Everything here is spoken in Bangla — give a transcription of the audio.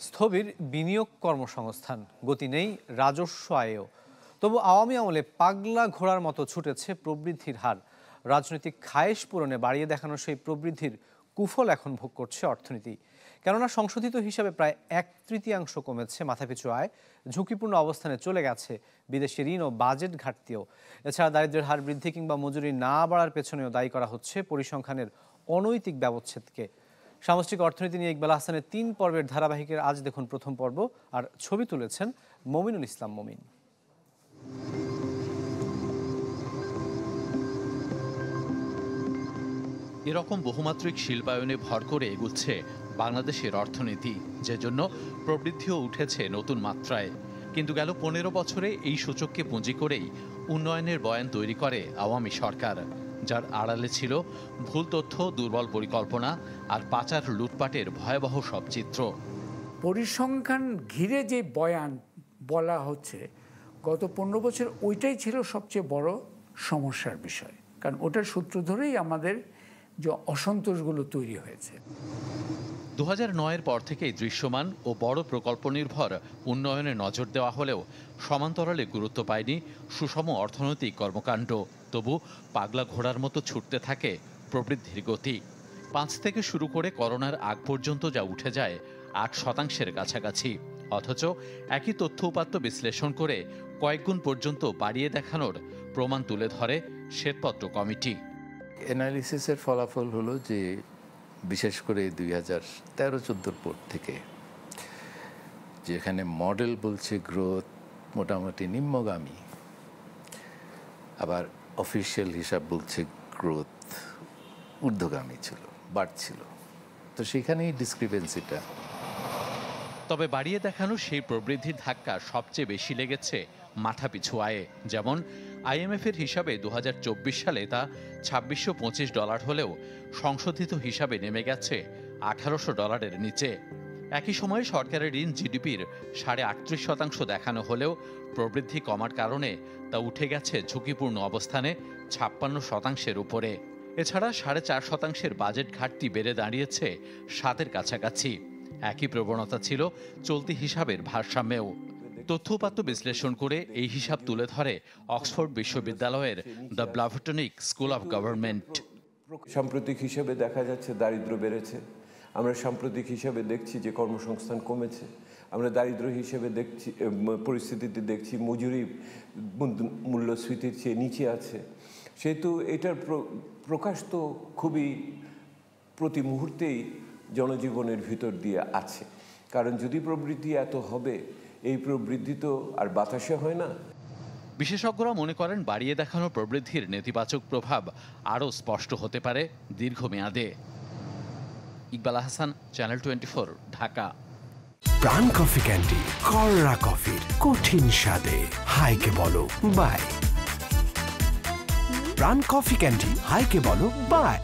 স্থবির বিনিয়োগ কর্মসংস্থান, গতি নেই রাজস্ব আয়েও। তবু আওয়ামী আমলে পাগলা ঘোড়ার মতো ছুটেছে প্রবৃদ্ধির হার। রাজনৈতিক খায়েশ পূরণে বাড়িয়ে দেখানো সেই প্রবৃদ্ধির কুফল এখন ভোগ করছে অর্থনীতি। কেননা সংশোধিত হিসাবে প্রায় 1/3 কমেছে মাথাপিছু আয়, ঝুঁকিপূর্ণ অবস্থানে চলে গেছে বিদেশি ঋণ ও বাজেট ঘাটতিও। এছাড়া দারিদ্র্যের হার বৃদ্ধি কিংবা মজুরি না বাড়ার পেছনেও দায়ী করা হচ্ছে পরিসংখ্যানের অনৈতিক ব্যবচ্ছেদকে। সামষ্টিক অর্থনীতি নিয়ে ইকবাল আহসানের 3 পর্বের ধারাবাহিকের আজ দেখুন প্রথম পর্ব, আর ছবি তুলেছেন মমিনুল ইসলাম মমিন। এরকম বহুমাত্রিক শিল্পায়নে ভর করে এগুচ্ছে বাংলাদেশের অর্থনীতি, যে জন্য প্রবৃদ্ধিও উঠেছে নতুন মাত্রায়। কিন্তু গেল 15 বছরে এই সূচককে পুঁজি করেই উন্নয়নের বয়ান তৈরি করে আওয়ামী সরকার, যার আড়ালে ছিল ভুল তথ্য, দুর্বল পরিকল্পনা আর পাচার লুটপাটের ভয়াবহ সব চিত্র। পরিসংখ্যান ঘিরে যে বয়ান বলা হচ্ছে গত 15 বছর, ওইটাই ছিল সবচেয়ে বড় সমস্যার বিষয়, কারণ ওটার সূত্র ধরেই আমাদের যে অসন্তোষগুলো তৈরি হয়েছে। 2009-এর পর থেকেই দৃশ্যমান ও বড় প্রকল্প নির্ভর উন্নয়নে নজর দেওয়া হলেও সমান্তরালে গুরুত্ব পায়নি সুষম অর্থনৈতিক কর্মকাণ্ড। তবু পাগলা ঘোড়ার মতো ছুটতে থাকে প্রবৃদ্ধির গতি। 5 থেকে শুরু করে করোনার আগ পর্যন্ত যা উঠে যায় 8% কাছাকাছি। অথচ একই তথ্য উপাত্ত বিশ্লেষণ করে কয়েকগুণ পর্যন্ত বাড়িয়ে দেখানোর প্রমাণ তুলে ধরে শ্বেতপত্র কমিটি। অ্যানালিসিসের ফলাফল হলো যে বিশেষ করে 2013-14 পর থেকে যেখানে মডেল বলছে গ্রোথ মোটামুটি নিম্নগামী, আবার অফিসিয়াল হিসাব বলছে গ্রোথ ঊর্ধ্বগামী ছিল, বাড়ছিল। তো সেখানেই ডিসক্রিপেন্সিটা। তবে বাড়িয়ে দেখানো সেই প্রবৃদ্ধির ধাক্কা সবচেয়ে বেশি লেগেছে মাথাপিছু আয়ে। যেমন IMF-এর হিসাবে 2024 সালে তা $2625 হলেও সংশোধিত হিসাবে নেমে গেছে $1800 নিচে। একই সময়ে সরকারের ঋণ জিডিপির 38.5% দেখানো হলেও প্রবৃদ্ধি কমার কারণে তা উঠে গেছে ঝুঁকিপূর্ণ অবস্থানে 56% উপরে। এছাড়া 4.5% বাজেট ঘাটতি বেড়ে দাঁড়িয়েছে 7-এর কাছাকাছি। একই প্রবণতা ছিল চলতি হিসাবের ভারসাম্যেও। তথ্যউপাত্ত বিশ্লেষণ করে এই হিসাব তুলে ধরে অক্সফোর্ড বিশ্ববিদ্যালয়ের দ্য ব্লাভটনিক স্কুল অফ গভর্নমেন্ট। সাম্প্রতিক হিসাবে দেখা যাচ্ছে দারিদ্র্য বেড়েছে, আমরা সাম্প্রতিক হিসাবে দেখছি যে কর্মসংস্থান কমেছে, আমরা দারিদ্র্য হিসেবে দেখছি পরিস্থিতিতে দেখছি মজুরি মূল্যস্ফীতির চেয়ে নিচে আছে। সেহেতু এটার প্রকাশ তো খুবই প্রতি মুহূর্তেই জনজীবনের ভিতর দিয়ে আছে। কারণ যদি প্রবৃদ্ধি এত হবে, এই প্রবৃদ্ধি তো আর বাতাসে হয় না। বিশেষজ্ঞরা মনে করেন বাড়িয়ে দেখানো প্রবৃদ্ধির নেতিবাচক প্রভাব আরও স্পষ্ট হতে পারে দীর্ঘমেয়াদে। ইকবাল আহসান, চ্যানেল 24, ঢাকা। প্রাণ কফি ক্যান্ডি, কররা কফির কঠিন স্বাদে হাইকে বলো বাই। প্রাণ কফি ক্যান্ডি, হাইকে বলো বাই।